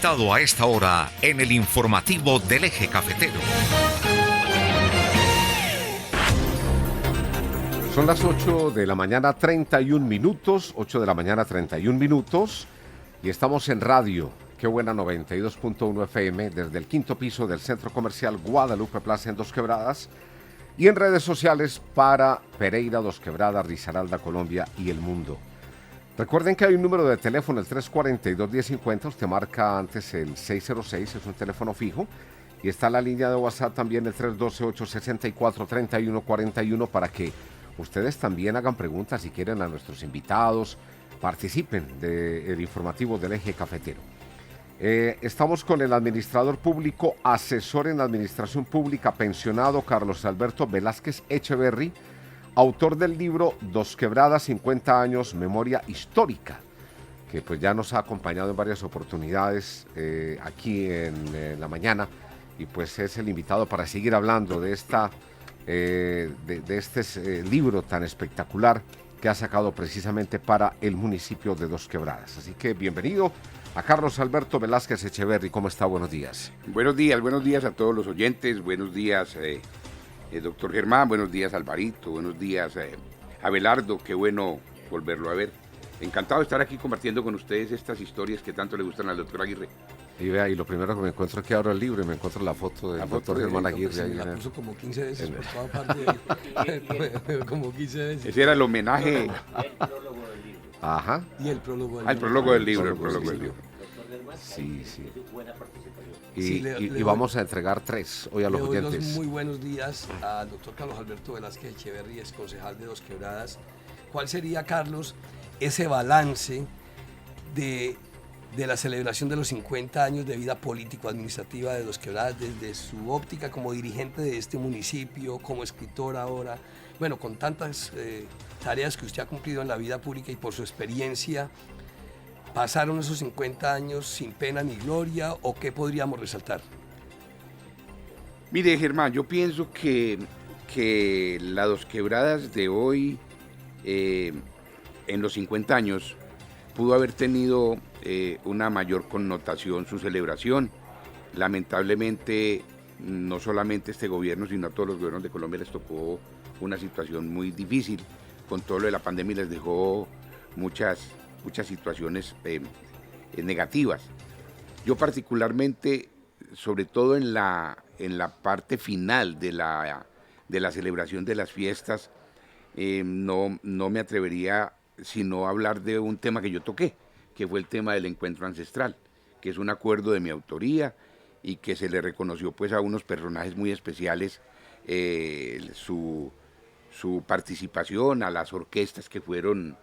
invitado a esta hora en el informativo del Eje Cafetero. Son las 8 de la mañana 31 minutos, 8 de la mañana 31 minutos, y estamos en radio. Qué buena, 92.1 FM desde el quinto piso del Centro Comercial Guadalupe Plaza en Dos Quebradas, y en redes sociales para Pereira, Dos Quebradas, Risaralda, Colombia y el mundo. Recuerden que hay un número de teléfono, el 342-1050, usted marca antes el 606, es un teléfono fijo, y está la línea de WhatsApp también, el 312-864-3141, para que ustedes también hagan preguntas si quieren a nuestros invitados, participen del informativo del Eje Cafetero. Estamos con el administrador público, asesor en administración pública, pensionado Carlos Alberto Velázquez Echeverry, autor del libro Dos Quebradas, 50 años, memoria histórica, que pues ya nos ha acompañado en varias oportunidades aquí en la mañana, y pues es el invitado para seguir hablando de este libro tan espectacular que ha sacado precisamente para el municipio de Dos Quebradas. Así que bienvenido a Carlos Alberto Velázquez Echeverry. ¿Cómo está? Buenos días. Buenos días a todos los oyentes. Buenos días, doctor Germán. Buenos días, Alvarito. Buenos días, Abelardo. Qué bueno volverlo a ver. Encantado de estar aquí compartiendo con ustedes estas historias que tanto le gustan al doctor Aguirre. Y vea, y lo primero que me encuentro es que abro el libro y me encuentro la foto del doctor Germán Aguirre. Pues, la puso como 15 veces por toda parte. Como 15 veces. Ese era el homenaje. El prólogo del libro. Ajá. Y el prólogo del El prólogo del libro. Sí. Buena participación. Y vamos a entregar 3 hoy a los oyentes. Le doy los muy buenos días al doctor Carlos Alberto Velázquez Echeverry, ex concejal de Dos Quebradas. ¿Cuál sería, Carlos, ese balance de la celebración de los 50 años de vida político-administrativa de Dos Quebradas desde su óptica como dirigente de este municipio, como escritor ahora, bueno, con tantas tareas que usted ha cumplido en la vida pública y por su experiencia? ¿Pasaron esos 50 años sin pena ni gloria o qué podríamos resaltar? Mire, Germán, yo pienso que la Dos Quebradas de hoy, en los 50 años, pudo haber tenido una mayor connotación su celebración. Lamentablemente, no solamente este gobierno, sino a todos los gobiernos de Colombia les tocó una situación muy difícil. Con todo lo de la pandemia les dejó muchas situaciones negativas. Yo particularmente, sobre todo en la parte final de la celebración de las fiestas, no me atrevería sino a hablar de un tema que yo toqué, que fue el tema del encuentro ancestral, que es un acuerdo de mi autoría y que se le reconoció pues a unos personajes muy especiales su participación, a las orquestas que fueron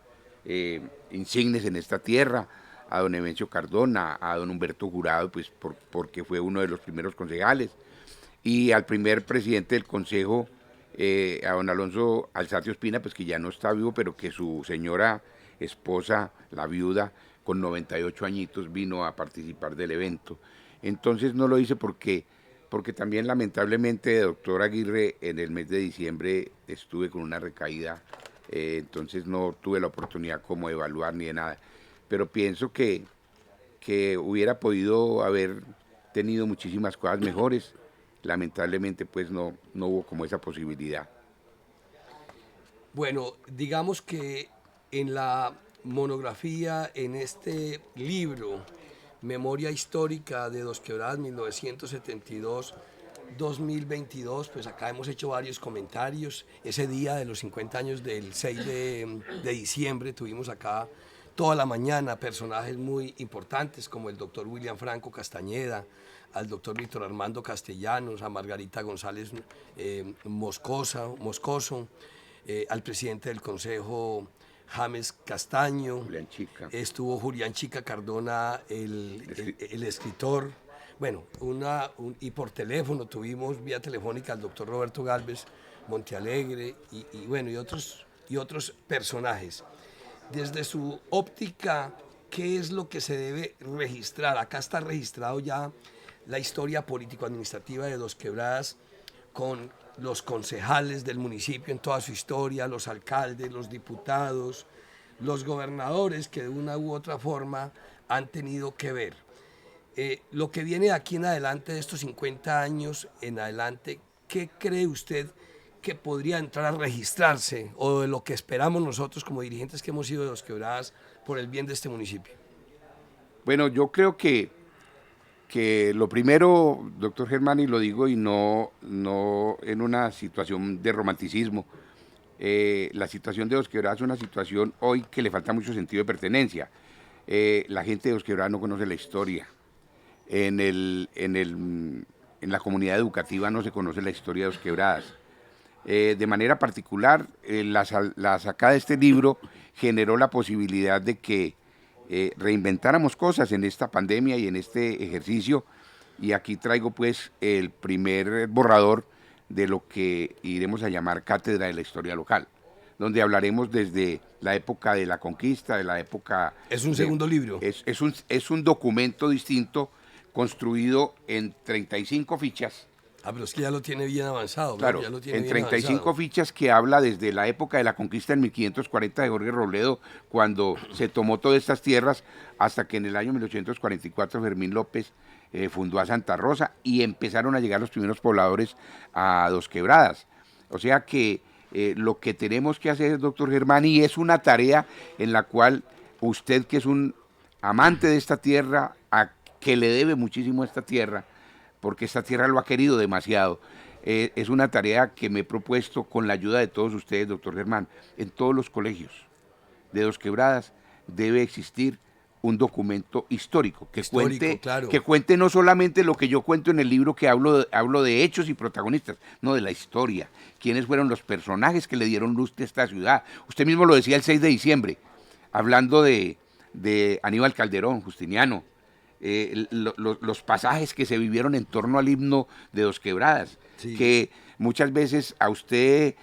insignes en esta tierra, a don Evencio Cardona, a don Humberto Jurado, pues porque fue uno de los primeros concejales, y al primer presidente del consejo, a don Alonso Alzate Ospina, pues que ya no está vivo, pero que su señora esposa, la viuda, con 98 añitos, vino a participar del evento. Entonces no lo hice porque también lamentablemente, doctor Aguirre, en el mes de diciembre estuve con una recaída, entonces no tuve la oportunidad como de evaluar ni de nada, pero pienso que hubiera podido haber tenido muchísimas cosas mejores. Lamentablemente pues no hubo como esa posibilidad. Bueno, digamos que en la monografía, en este libro, Memoria Histórica de Dos Quebradas 1972-2022, pues acá hemos hecho varios comentarios. Ese día de los 50 años del 6 de diciembre tuvimos acá toda la mañana personajes muy importantes como el doctor William Franco Castañeda, al doctor Víctor Armando Castellanos, a Margarita González Moscoso, al presidente del Consejo James Castaño, Julián Chica. Estuvo Julián Chica Cardona, el escritor, bueno, y por teléfono tuvimos vía telefónica al doctor Roberto Galvez Montealegre y otros personajes. Desde su óptica, ¿qué es lo que se debe registrar? Acá está registrado ya la historia político-administrativa de Dos Quebradas con los concejales del municipio en toda su historia, los alcaldes, los diputados, los gobernadores que de una u otra forma han tenido que ver. Lo que viene de aquí en adelante, de estos 50 años en adelante, ¿qué cree usted que podría entrar a registrarse o de lo que esperamos nosotros como dirigentes que hemos sido de Dos Quebradas por el bien de este municipio? Bueno, yo creo que lo primero, doctor Germán, y lo digo y no en una situación de romanticismo, la situación de Dos Quebradas es una situación hoy que le falta mucho sentido de pertenencia. La gente de Dos Quebradas no conoce la historia. En la comunidad educativa no se conoce la historia de Dos Quebradas. De manera particular, la sacada de este libro generó la posibilidad de que reinventáramos cosas en esta pandemia y en este ejercicio, y aquí traigo pues el primer borrador de lo que iremos a llamar Cátedra de la Historia Local, donde hablaremos desde la época de la conquista, de la época... Es un segundo libro. Es un documento distinto construido en 35 fichas. Ah, pero es que ya lo tiene bien avanzado. Claro, ya lo tiene en bien 35 avanzado. fichas que habla desde la época de la conquista en 1540 de Jorge Robledo, cuando se tomó todas estas tierras, hasta que en el año 1844 Fermín López fundó a Santa Rosa y empezaron a llegar los primeros pobladores a Dos Quebradas. O sea que lo que tenemos que hacer, doctor Germán, y es una tarea en la cual usted, que es un amante de esta tierra, que le debe muchísimo a esta tierra, porque esta tierra lo ha querido demasiado. Es una tarea que me he propuesto con la ayuda de todos ustedes, doctor Germán. En todos los colegios de Dos Quebradas debe existir un documento histórico que cuente no solamente lo que yo cuento en el libro, que hablo de hechos y protagonistas, no, de la historia, quiénes fueron los personajes que le dieron luz a esta ciudad. Usted mismo lo decía el 6 de diciembre, hablando de Aníbal Calderón, Justiniano, los pasajes que se vivieron en torno al himno de Dos Quebradas, sí, que muchas veces a usted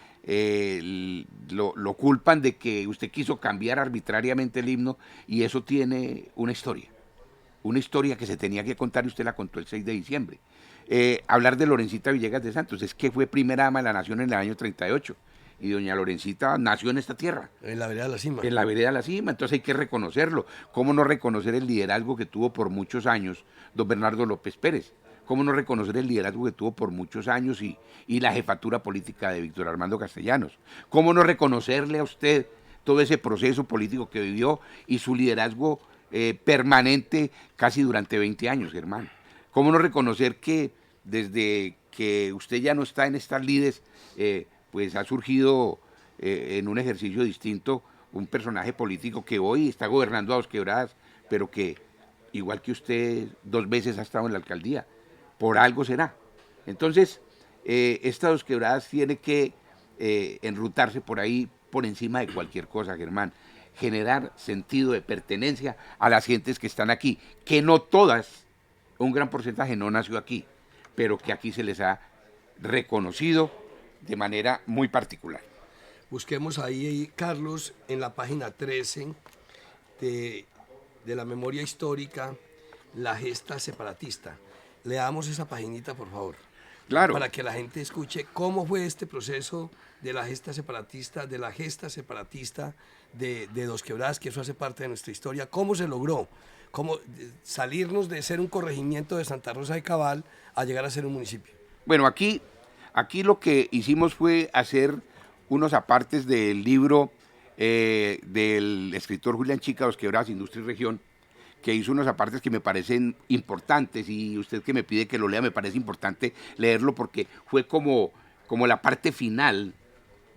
lo culpan de que usted quiso cambiar arbitrariamente el himno, y eso tiene una historia que se tenía que contar, y usted la contó el 6 de diciembre. Hablar de Lorencita Villegas de Santos, es que fue primera dama de la nación en el año 38, y doña Lorencita nació en esta tierra. En la vereda de la Cima. En la vereda de la Cima, entonces hay que reconocerlo. ¿Cómo no reconocer el liderazgo que tuvo por muchos años don Bernardo López Pérez? ¿Cómo no reconocer el liderazgo que tuvo por muchos años y la jefatura política de Víctor Armando Castellanos? ¿Cómo no reconocerle a usted todo ese proceso político que vivió y su liderazgo permanente casi durante 20 años, Germán? ¿Cómo no reconocer que desde que usted ya no está en estas lides, pues ha surgido en un ejercicio distinto un personaje político que hoy está gobernando a Dos Quebradas, pero que, igual que usted, 2 veces ha estado en la alcaldía? Por algo será. Entonces, esta Dos Quebradas tiene que enrutarse por ahí, por encima de cualquier cosa, Germán. Generar sentido de pertenencia a las gentes que están aquí, que no todas, un gran porcentaje no nació aquí, pero que aquí se les ha reconocido de manera muy particular. Busquemos ahí, Carlos, en la página 13 de la memoria histórica, la gesta separatista. Leamos esa paginita, por favor. Claro. Para que la gente escuche cómo fue este proceso de la gesta separatista, de Dos Quebradas, que eso hace parte de nuestra historia, cómo se logró, cómo salirnos de ser un corregimiento de Santa Rosa de Cabal a llegar a ser un municipio. Bueno, aquí lo que hicimos fue hacer unos apartes del libro del escritor Julián Chica, Dos Quebradas, Industria y Región, que hizo unos apartes que me parecen importantes, y usted que me pide que lo lea, me parece importante leerlo porque fue como la parte final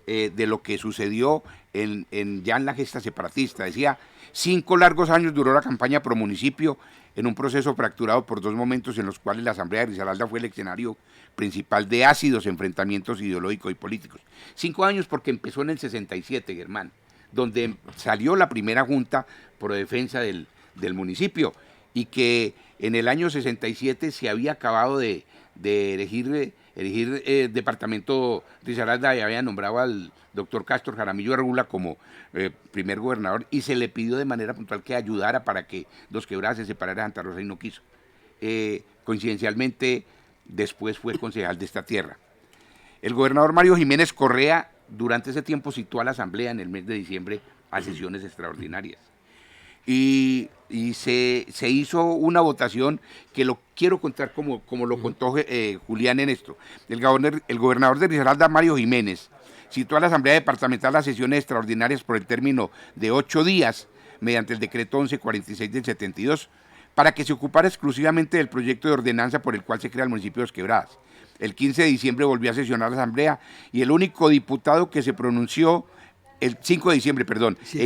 de lo que sucedió ya en la gesta separatista. Decía: 5 largos años duró la campaña pro municipio, en un proceso fracturado por 2 momentos en los cuales la Asamblea de Risaralda fue el escenario principal de ácidos enfrentamientos ideológicos y políticos. 5 años porque empezó en el 67, Germán, donde salió la primera junta pro defensa del municipio, y que en el año 67 se había acabado de elegir departamento Risaralda, y había nombrado al doctor Castro Jaramillo Arrula como primer gobernador, y se le pidió de manera puntual que ayudara para que Dos Quebradas se separara de Santa Rosa, y no quiso. Coincidencialmente, después fue concejal de esta tierra. El gobernador Mario Jiménez Correa durante ese tiempo citó a la Asamblea en el mes de diciembre a sesiones extraordinarias. y se hizo una votación que lo quiero contar como lo contó Julián en esto. El gobernador de Risaralda, Mario Jiménez, citó a la Asamblea Departamental las sesiones extraordinarias por el término de 8 días mediante el decreto 1146 del 72 para que se ocupara exclusivamente del proyecto de ordenanza por el cual se crea el municipio de Dos Quebradas. El 15 de diciembre volvió a sesionar la Asamblea y el único diputado que se pronunció, el 5 de diciembre, perdón, Sí,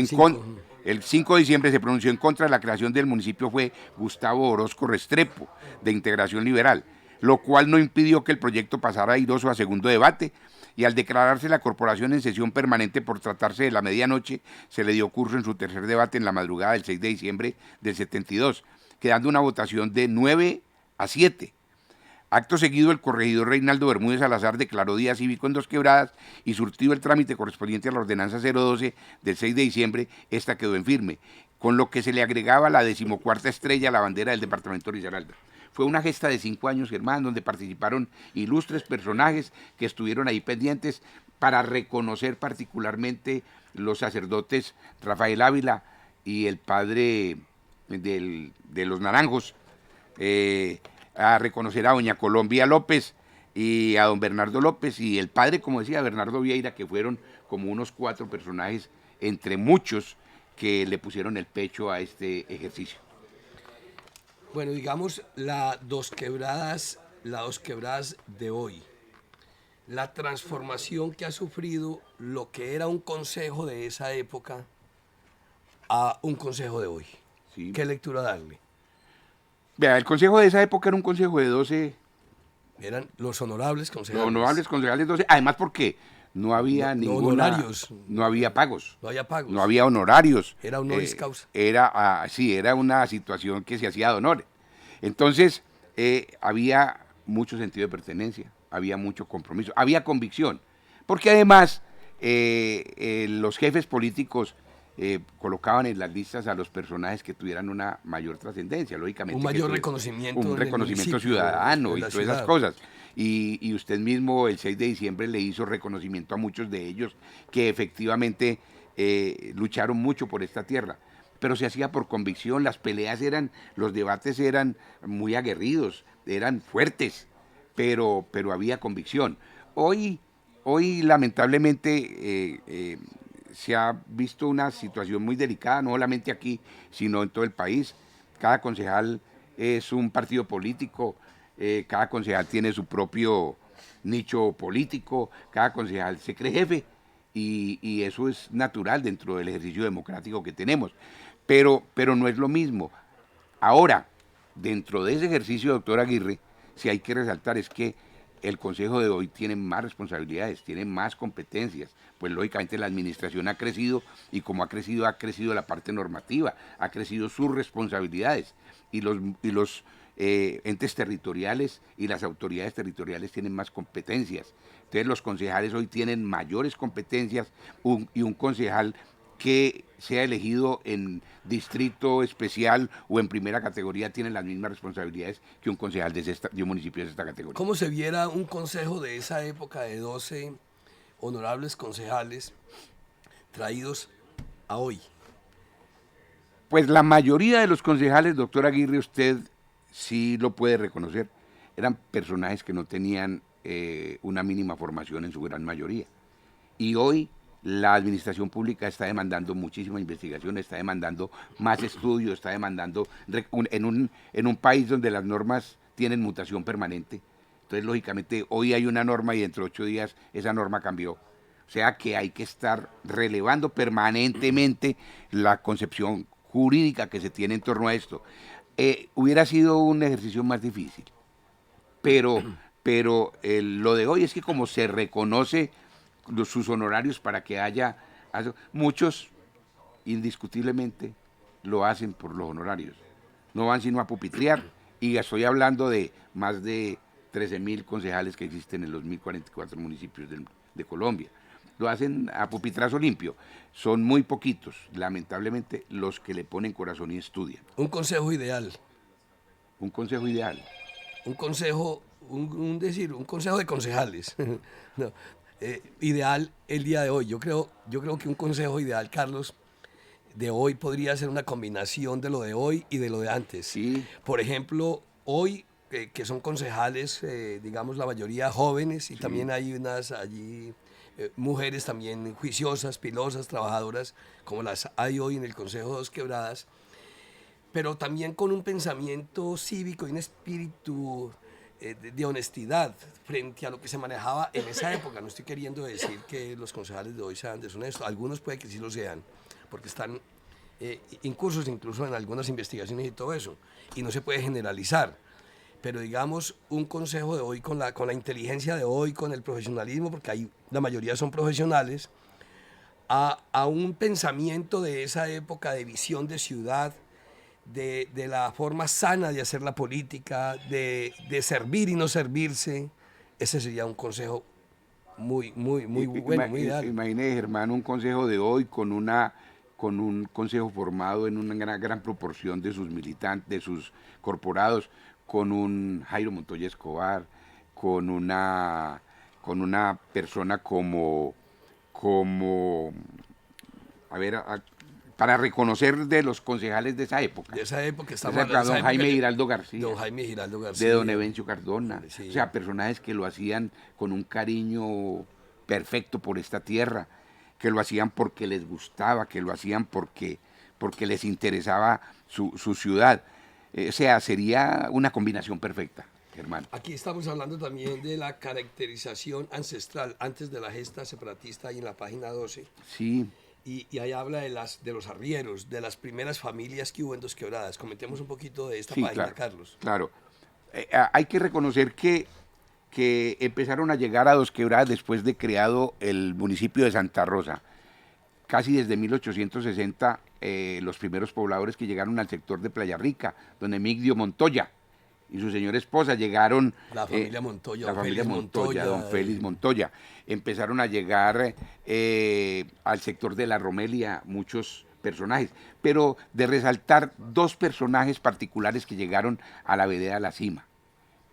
el 5 de diciembre se pronunció en contra de la creación del municipio fue Gustavo Orozco Restrepo, de Integración Liberal, lo cual no impidió que el proyecto pasara airoso a segundo debate, y al declararse la corporación en sesión permanente por tratarse de la medianoche, se le dio curso en su tercer debate en la madrugada del 6 de diciembre del 72, quedando una votación de 9-7. Acto seguido, el corregidor Reinaldo Bermúdez Salazar declaró día cívico en Dos Quebradas y surtido el trámite correspondiente a la ordenanza 012 del 6 de diciembre, esta quedó en firme, con lo que se le agregaba la 14ª estrella a la bandera del departamento de Risaralda. Fue una gesta de 5 años, Germán, donde participaron ilustres personajes que estuvieron ahí pendientes para reconocer particularmente los sacerdotes Rafael Ávila y el padre de los Naranjos, a reconocer a doña Colombia López y a don Bernardo López y el padre, como decía, Bernardo Vieira, que fueron como unos 4 personajes entre muchos que le pusieron el pecho a este ejercicio. Bueno, digamos, la Dos Quebradas de hoy, la transformación que ha sufrido lo que era un consejo de esa época a un consejo de hoy. Sí. ¿Qué lectura darle? Vea, el consejo de esa época era un consejo de 12... Eran los honorables concejales. Los honorables concejales 12, además porque no había honorarios. No había pagos. No había pagos. No había honorarios. Era honoris causa. Sí, era una situación que se hacía de honor. Entonces, había mucho sentido de pertenencia, había mucho compromiso, había convicción. Porque además, los jefes políticos colocaban en las listas a los personajes que tuvieran una mayor trascendencia, lógicamente. Un mayor reconocimiento. Un reconocimiento ciudadano y todas esas cosas. Y usted mismo el 6 de diciembre le hizo reconocimiento a muchos de ellos que efectivamente lucharon mucho por esta tierra. Pero se hacía por convicción, las peleas los debates eran muy aguerridos, eran fuertes, pero había convicción. Hoy lamentablemente, se ha visto una situación muy delicada, no solamente aquí, sino en todo el país. Cada concejal es un partido político, cada concejal tiene su propio nicho político, cada concejal se cree jefe, y eso es natural dentro del ejercicio democrático que tenemos. Pero no es lo mismo. Ahora, dentro de ese ejercicio, doctor Aguirre, si hay que resaltar es que el Consejo de hoy tiene más responsabilidades, tiene más competencias, pues lógicamente la administración ha crecido y como ha crecido la parte normativa, ha crecido sus responsabilidades y los entes territoriales y las autoridades territoriales tienen más competencias. Entonces los concejales hoy tienen mayores competencias y un concejal que sea elegido en distrito especial o en primera categoría tiene las mismas responsabilidades que un concejal de un municipio de esta categoría. ¿Cómo se viera un consejo de esa época de 12 honorables concejales traídos a hoy? Pues la mayoría de los concejales, doctor Aguirre, usted sí lo puede reconocer, eran personajes que no tenían una mínima formación en su gran mayoría. Y hoy la administración pública está demandando muchísima investigación, está demandando más estudios, está demandando en un país donde las normas tienen mutación permanente. Entonces, lógicamente, hoy hay una norma y dentro de 8 días esa norma cambió. O sea que hay que estar relevando permanentemente la concepción jurídica que se tiene en torno a esto. Hubiera sido un ejercicio más difícil, pero lo de hoy es que como se reconoce sus honorarios para que haya, muchos indiscutiblemente lo hacen por los honorarios, no van sino a pupitrear, y estoy hablando de más de 13.000 concejales que existen en los 1.044 municipios de Colombia, lo hacen a pupitrazo limpio, son muy poquitos, lamentablemente, los que le ponen corazón y estudian. Un consejo ideal. Un consejo ideal. Un consejo, un consejo de concejales. No. Ideal el día de hoy. Yo creo que un consejo ideal, Carlos, de hoy podría ser una combinación de lo de hoy y de lo de antes. Sí. Por ejemplo, hoy, que son concejales, digamos, la mayoría jóvenes, y también hay unas allí mujeres también juiciosas, pilosas, trabajadoras, como las hay hoy en el Consejo de Dos Quebradas, pero también con un pensamiento cívico y un espíritu de honestidad frente a lo que se manejaba en esa época. No estoy queriendo decir que los concejales de hoy sean deshonestos, algunos puede que sí lo sean, porque están incursos incluso en algunas investigaciones y todo eso, y no se puede generalizar. Pero digamos, un consejo de hoy con la inteligencia de hoy, con el profesionalismo, porque ahí la mayoría son profesionales, a un pensamiento de esa época de visión de ciudad, de la forma sana de hacer la política, de servir y no servirse. Ese sería un consejo muy bueno, muy ideal. Imagine, Germán, un consejo de hoy con un consejo formado en una gran proporción de sus militantes, de sus corporados, con un Jairo Montoya Escobar, con una persona como a ver, para reconocer de los concejales de esa época. De esa época estamos hablando de don Jaime Giraldo García. Don Jaime Giraldo García. De don Evencio Cardona. Sí. O sea, personajes que lo hacían con un cariño perfecto por esta tierra, que lo hacían porque les gustaba, que lo hacían porque les interesaba su ciudad. O sea, sería una combinación perfecta, Germán. Aquí estamos hablando también de la caracterización ancestral antes de la gesta separatista, ahí en la página 12. Sí. Y ahí habla de los arrieros, de las primeras familias que hubo en Dos Quebradas. Comentemos un poquito de esta página, claro, Carlos. Claro. Hay que reconocer que empezaron a llegar a Dos Quebradas después de creado el municipio de Santa Rosa. Casi desde 1860, los primeros pobladores que llegaron al sector de Playa Rica, don Emigdio Montoya y su señora esposa llegaron... La familia Montoya, la familia Montoya, don Félix Montoya. Empezaron a llegar al sector de la Romelia muchos personajes, pero de resaltar dos personajes particulares que llegaron a la vereda La Cima.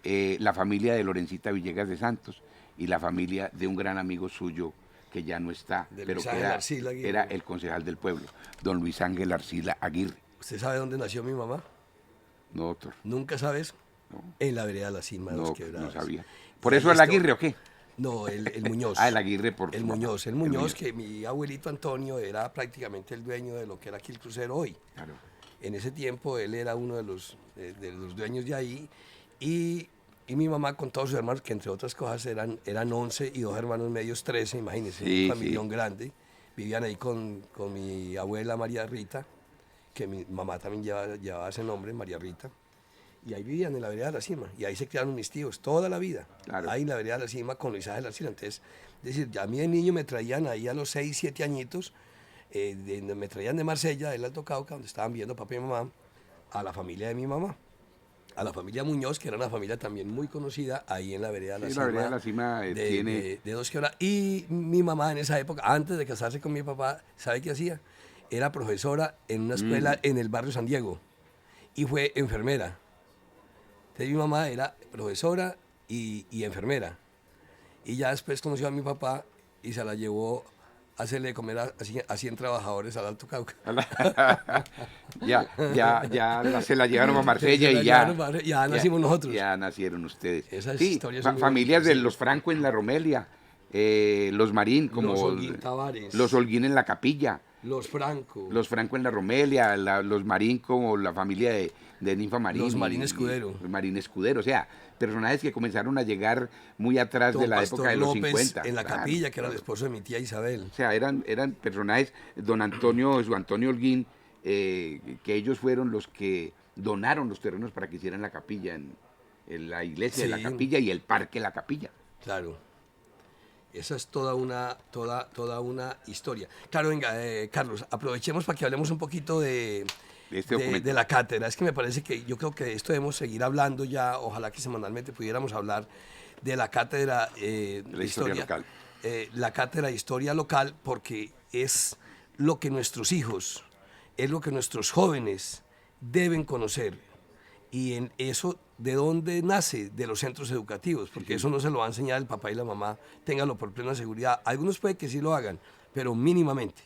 La familia de Lorencita Villegas de Santos y la familia de un gran amigo suyo que ya no está, pero que era el concejal del pueblo, don Luis Ángel Arcila Aguirre. ¿Usted sabe dónde nació mi mamá? No, doctor. ¿Nunca sabes? No. En la vereda La Cima de Dos No, Quebradas. no sabía. ¿Por eso el Aguirre o qué? No, el Muñoz. El Aguirre por El su Muñoz, papá. el Muñoz, que mi abuelito Antonio era prácticamente el dueño de lo que era aquí el crucero hoy. Claro. En ese tiempo él era uno de los dueños de ahí, y mi mamá con todos sus hermanos, que entre otras cosas eran 11 y dos hermanos medios 13, imagínense, Sí, un familión sí. grande. Vivían ahí con mi abuela María Rita, que mi mamá también llevaba ese nombre, María Rita. Y ahí vivían en la vereda de La Cima, y ahí se criaron mis tíos toda la vida. Claro. Ahí en la vereda de La Cima con Luis Ángel Arcila. Entonces, es decir, ya a mí de niño me traían ahí a los 6, 7 añitos, me traían de Marsella, del Alto Cauca, donde estaban viendo papá y mamá, a la familia de mi mamá, a la familia Muñoz, que era una familia también muy conocida ahí en la vereda de La Sí, Cima. la vereda de La Cima tiene... de Dos Quebradas. Y mi mamá en esa época, antes de casarse con mi papá, ¿sabe qué hacía? Era profesora en una escuela en el barrio San Diego, y fue enfermera. Entonces mi mamá era profesora y enfermera. Y ya después conoció a mi papá y se la llevó a hacerle de comer a 100 trabajadores al Alto Cauca. ya se la llevaron a Marsella y ya nacimos nosotros. Ya nacieron ustedes. Esas Sí, historias son muy familias de bonitas, sí. los Franco en la Romelia, los Marín, como Los Holguín Tavares. los Holguín en la Capilla, Los Franco. los Franco en la Romelia, los Marín como la familia de Ninfa Marín. Los Marín Escudero. Los Marín Escudero, o sea, personajes que comenzaron a llegar muy atrás Don de la Pastor época de los López 50. en la claro, Capilla, que era el claro. esposo de mi tía Isabel. O sea, eran personajes, don Antonio Holguín, que ellos fueron los que donaron los terrenos para que hicieran la capilla, en la iglesia de la Sí. Capilla y el parque de la Capilla. Claro. Esa es toda una historia. Claro, venga, Carlos, aprovechemos para que hablemos un poquito de este documento. de la cátedra. Es que me parece que yo creo que de esto debemos seguir hablando ya. Ojalá que semanalmente pudiéramos hablar de la cátedra de la historia local. La cátedra de historia local, porque es lo que nuestros hijos, es lo que nuestros jóvenes deben conocer. Y en eso, ¿de dónde nace? De los centros educativos, porque eso no se lo va a enseñar el papá y la mamá, ténganlo por plena seguridad. Algunos puede que sí lo hagan, pero mínimamente.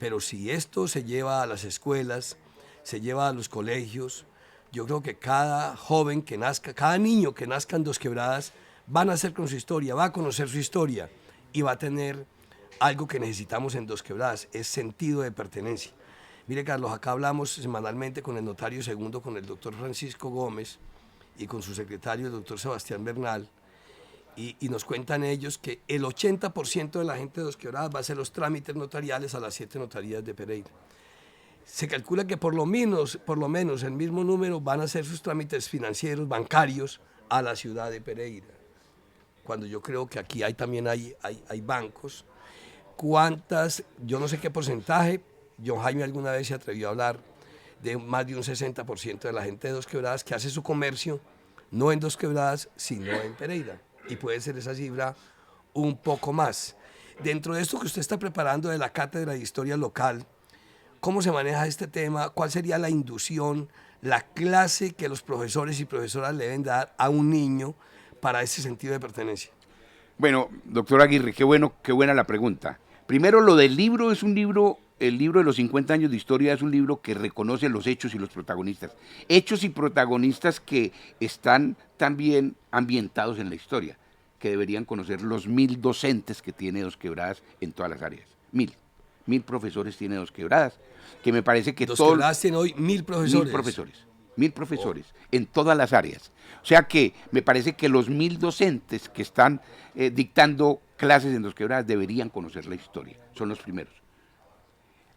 Pero si esto se lleva a las escuelas, se lleva a los colegios, yo creo que cada joven que nazca, cada niño que nazca en Dos Quebradas va a nacer con su historia, va a conocer su historia y va a tener algo que necesitamos en Dos Quebradas, es sentido de pertenencia. Mire, Carlos, acá hablamos semanalmente con el notario segundo, con el doctor Francisco Gómez y con su secretario, el doctor Sebastián Bernal, y nos cuentan ellos que el 80% de la gente de Dos Quebradas va a hacer los trámites notariales a las 7 notarías de Pereira. Se calcula que por lo menos el mismo número van a hacer sus trámites financieros, bancarios, a la ciudad de Pereira. Cuando yo creo que aquí también hay bancos. ¿Cuántas? Yo no sé qué porcentaje, John Jaime alguna vez se atrevió a hablar de más de un 60% de la gente de Dos Quebradas que hace su comercio no en Dos Quebradas, sino en Pereira. Y puede ser esa cifra un poco más. Dentro de esto que usted está preparando de la Cátedra de Historia Local, ¿cómo se maneja este tema? ¿Cuál sería la inducción, la clase que los profesores y profesoras le deben dar a un niño para ese sentido de pertenencia? Bueno, doctor Aguirre, qué buena la pregunta. Primero, lo del libro es un libro, el libro de los 50 años de historia es un libro que reconoce los hechos y los protagonistas. Hechos y protagonistas que están también ambientados en la historia, que deberían conocer los 1000 docentes que tiene Dos Quebradas en todas las áreas. 1000 profesores tiene Dos Quebradas, que me parece que Dos todos... Quebradas tiene hoy 1000 profesores. 1000 profesores en todas las áreas. O sea que me parece que los 1000 docentes que están dictando clases en Dos Quebradas deberían conocer la historia, son los primeros.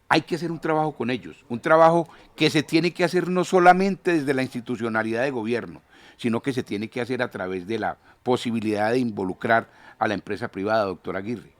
Hay que hacer un trabajo con ellos, un trabajo que se tiene que hacer no solamente desde la institucionalidad de gobierno, sino que se tiene que hacer a través de la posibilidad de involucrar a la empresa privada, doctor Aguirre.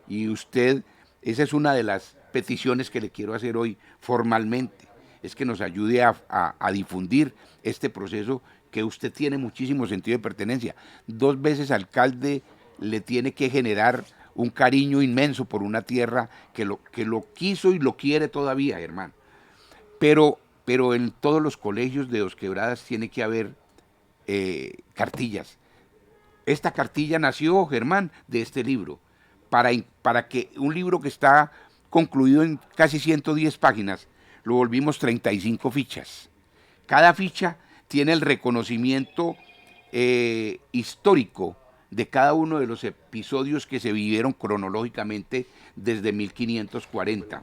Y usted, esa es una de las peticiones que le quiero hacer hoy formalmente, es que nos ayude a difundir este proceso que usted tiene muchísimo sentido de pertenencia. 2 veces alcalde le tiene que generar un cariño inmenso por una tierra que lo quiso y lo quiere todavía, hermano. Pero en todos los colegios de Dos Quebradas tiene que haber cartillas. Esta cartilla nació, Germán, de este libro, para que un libro que está concluido en casi 110 páginas, lo volvimos 35 fichas. Cada ficha tiene el reconocimiento histórico de cada uno de los episodios que se vivieron cronológicamente desde 1540.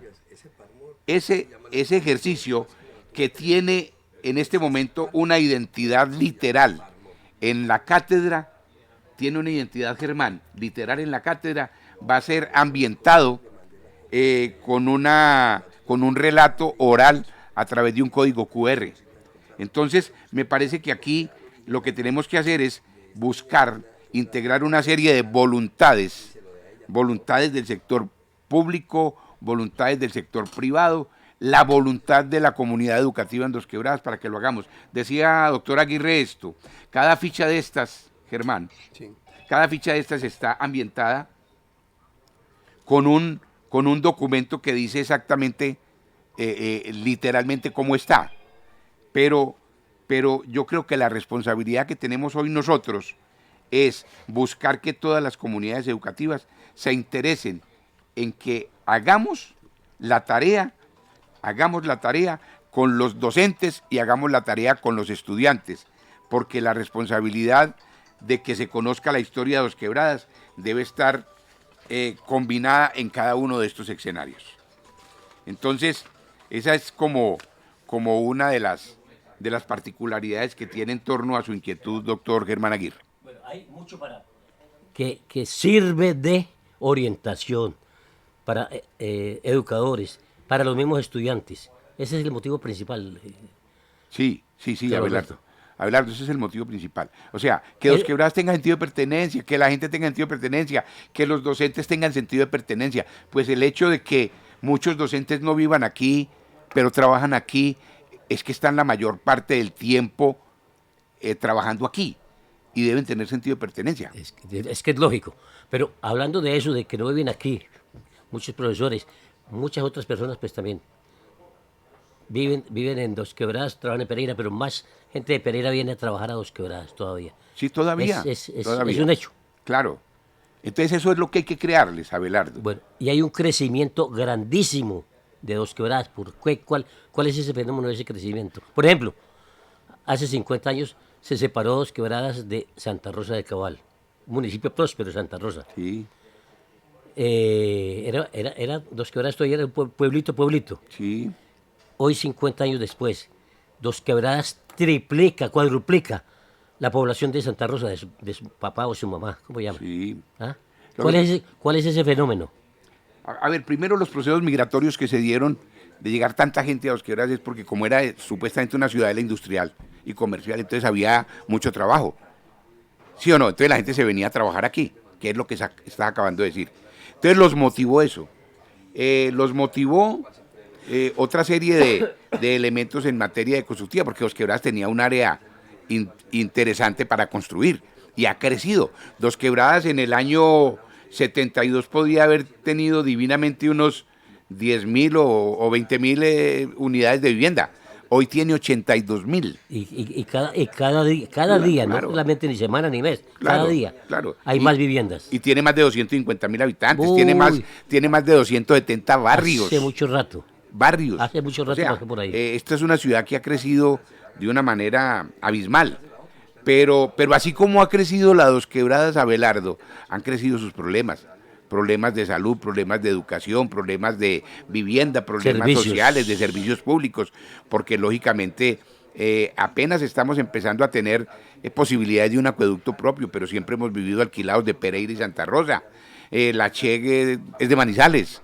Ese ejercicio que tiene en este momento una identidad literal en la cátedra, tiene una identidad, Germán, literal en la cátedra, va a ser ambientado con un relato oral a través de un código QR. Entonces, me parece que aquí lo que tenemos que hacer es buscar integrar una serie de voluntades del sector público, voluntades del sector privado, la voluntad de la comunidad educativa en Dos Quebradas para que lo hagamos. Decía doctor Aguirre esto, cada ficha de estas, Germán, Sí. cada ficha de estas está ambientada con un documento que dice exactamente, literalmente cómo está. Pero yo creo que la responsabilidad que tenemos hoy nosotros es buscar que todas las comunidades educativas se interesen en que hagamos la tarea con los docentes y hagamos la tarea con los estudiantes, porque la responsabilidad de que se conozca la historia de Dos Quebradas debe estar combinada en cada uno de estos escenarios. Entonces, esa es como una de las particularidades que tiene en torno a su inquietud, doctor Germán Aguirre. Bueno, hay mucho para... Que sirve de orientación para educadores, para los mismos estudiantes. Ese es el motivo principal. Sí, Claro, Abelardo. Abelardo, ese es el motivo principal. O sea, que Dos Quebradas tenga sentido de pertenencia, que la gente tenga sentido de pertenencia, que los docentes tengan sentido de pertenencia. Pues el hecho de que muchos docentes no vivan aquí, pero trabajan aquí, es que están la mayor parte del tiempo trabajando aquí y deben tener sentido de pertenencia. Es que es lógico. Pero hablando de eso, de que no viven aquí, muchos profesores, muchas otras personas pues también viven en Dos Quebradas, trabajan en Pereira, pero más gente de Pereira viene a trabajar a Dos Quebradas todavía. Sí, todavía. Es todavía. un hecho. Claro. Entonces eso es lo que hay que crearles, Abelardo. Bueno, y hay un crecimiento grandísimo de Dos Quebradas. ¿Cuál es ese fenómeno de ese crecimiento? Por ejemplo, hace 50 años se separó Dos Quebradas de Santa Rosa de Cabal, un municipio próspero, Santa Rosa. Sí, Era Dos Quebradas, todavía era un pueblito. sí. Hoy, 50 años después, Dos Quebradas triplica, cuadruplica la población de Santa Rosa, de su papá o su mamá, ¿cómo llama? Sí. ¿Ah? Lo ¿Cuál es ese fenómeno? A ver, primero los procesos migratorios que se dieron de llegar tanta gente a Dos Quebradas es porque como era supuestamente una ciudadela industrial y comercial, entonces había mucho trabajo. ¿Sí o no? Entonces la gente se venía a trabajar aquí, que es lo que estaba acabando de decir. Entonces los motivó eso. Los motivó otra serie de elementos en materia de constructiva, porque Dos Quebradas tenía un área interesante para construir y ha crecido. Dos Quebradas en el año 72 podía haber tenido divinamente unos 10.000 o 20.000 unidades de vivienda. Hoy tiene 82.000. Y cada día, claro. no solamente ni semana ni mes, Claro, cada día claro. hay más viviendas. Y tiene más de 250.000 habitantes, Uy. tiene más de 270 barrios. Hace mucho rato. Barrios. Hace mucho rato pasé por ahí. Esta es una ciudad que ha crecido de una manera abismal. Pero así como ha crecido la Dos Quebradas, Abelardo, han crecido sus problemas. Problemas de salud, problemas de educación, problemas de vivienda, problemas Servicios. sociales, de servicios públicos, porque lógicamente apenas estamos empezando a tener posibilidades de un acueducto propio, pero siempre hemos vivido alquilados de Pereira y Santa Rosa. La Chegue es de Manizales.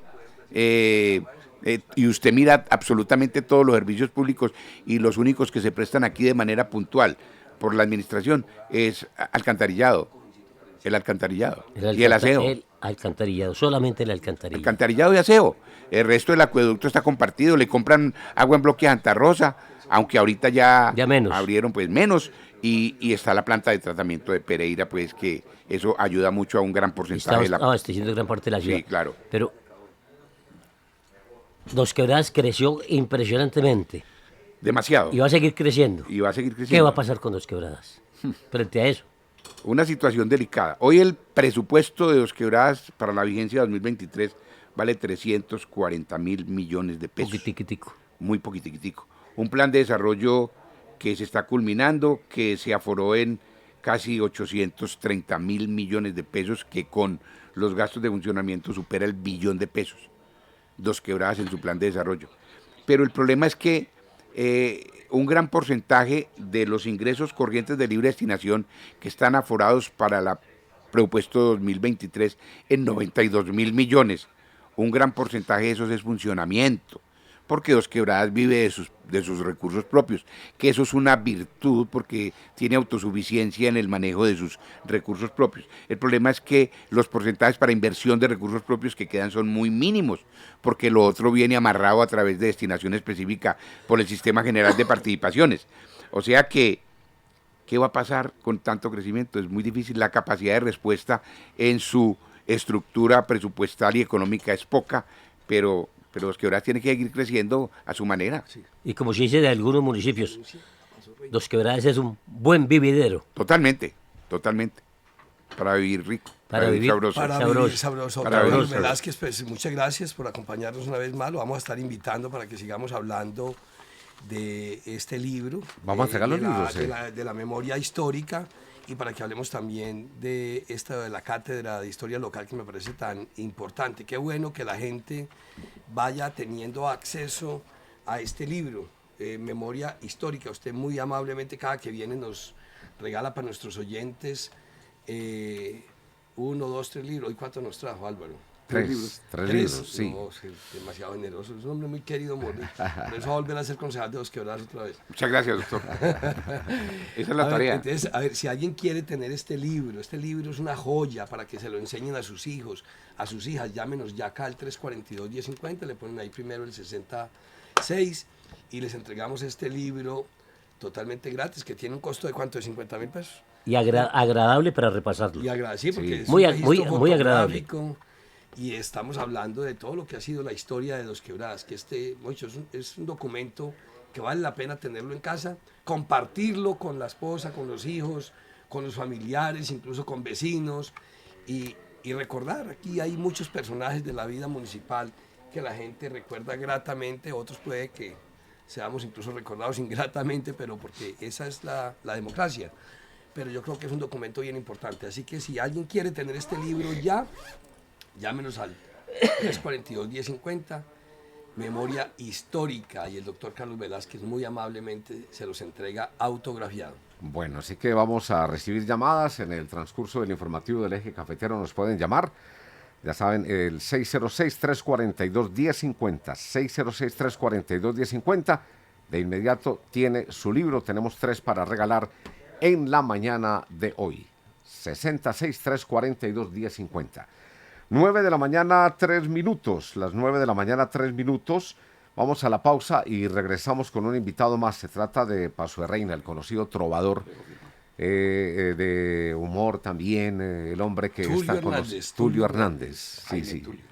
Y usted mira absolutamente todos los servicios públicos y los únicos que se prestan aquí de manera puntual por la administración es alcantarillado, el alcantarillado y el aseo. El alcantarillado, solamente el alcantarillado. Alcantarillado y aseo. El resto del acueducto está compartido, le compran agua en bloque a Santa Rosa, aunque ahorita ya menos. abrieron pues menos, y está la planta de tratamiento de Pereira, pues que eso ayuda mucho a un gran porcentaje de Estamos la... abasteciendo gran parte de la ciudad. Sí, claro. Pero Dos Quebradas creció impresionantemente Demasiado. y va a seguir creciendo. Y va a seguir creciendo. ¿Qué va a pasar con Dos Quebradas frente a eso? Una situación delicada. Hoy el presupuesto de Dos Quebradas para la vigencia 2023 vale 340.000 millones de pesos. Poquitiquitico. Muy poquitico. Un plan de desarrollo que se está culminando, que se aforó en casi 830.000 millones de pesos, que con los gastos de funcionamiento supera el billón de pesos. Dos Quebradas en su plan de desarrollo. Pero el problema es que un gran porcentaje de los ingresos corrientes de libre destinación que están aforados para el presupuesto 2023 en 92.000 millones, un gran porcentaje de esos es funcionamiento, porque Dos Quebradas vive de sus recursos propios, que eso es una virtud porque tiene autosuficiencia en el manejo de sus recursos propios. El problema es que los porcentajes para inversión de recursos propios que quedan son muy mínimos, porque lo otro viene amarrado a través de destinación específica por el Sistema General de Participaciones. O sea que, ¿qué va a pasar con tanto crecimiento? Es muy difícil, la capacidad de respuesta en su estructura presupuestal y económica es poca, pero Dos Quebradas tiene que seguir creciendo a su manera. Sí. Y como se dice de algunos municipios, Dos Quebradas es un buen vividero. Totalmente. Para vivir rico, para vivir sabroso. Para Sabroso. vivir sabroso. Para vivir Carlos sabroso. Velázquez, pues muchas gracias por acompañarnos una vez más. Lo vamos a estar invitando para que sigamos hablando de este libro. Vamos a entregar los libros, sí. De la memoria histórica, y para que hablemos también de la cátedra de historia local, que me parece tan importante. Qué bueno que la gente vaya teniendo acceso a este libro, Memoria Histórica. Usted muy amablemente cada que viene nos regala para nuestros oyentes 1, 2, 3 libros. ¿Hoy cuánto nos trajo, Álvaro? Tres libros, sí. No, sí, demasiado generoso. Es un hombre muy querido, Moni. Por eso va a volver a ser concejal de Dos Quebradas otra vez. Muchas gracias, doctor. Esa es la A ver, tarea. entonces, a ver, si alguien quiere tener este libro es una joya para que se lo enseñen a sus hijos, a sus hijas. Llámenos ya acá al 342-1050, le ponen ahí primero el 66 y les entregamos este libro totalmente gratis, que tiene un costo de ¿cuánto? ¿De 50.000 pesos? Y agradable para repasarlo. Y sí, porque es Muy un ag- registro muy agradable. fotográfico, y estamos hablando de todo lo que ha sido la historia de Dos Quebradas, que es un documento que vale la pena tenerlo en casa, compartirlo con la esposa, con los hijos, con los familiares, incluso con vecinos, y recordar, aquí hay muchos personajes de la vida municipal que la gente recuerda gratamente, otros puede que seamos incluso recordados ingratamente, pero porque esa es la democracia. Pero yo creo que es un documento bien importante, así que si alguien quiere tener este libro ya, llámenos al 342-1050, Memoria Histórica, y el doctor Carlos Velázquez muy amablemente se los entrega autografiado. Bueno, así que vamos a recibir llamadas en el transcurso del informativo del Eje Cafetero. Nos pueden llamar, ya saben, el 606-342-1050, 606-342-1050. De inmediato tiene su libro, tenemos 3 para regalar en la mañana de hoy. 66-342-1050. 9 de la mañana, 3 minutos. Las 9 de la mañana, 3 minutos. Vamos a la pausa y regresamos con un invitado más. Se trata de Paso de Reina, el conocido trovador de humor también, el hombre que Tulio está con Hernández, Tulio Tulio Hernández. Sí, Jaime sí. Tulio.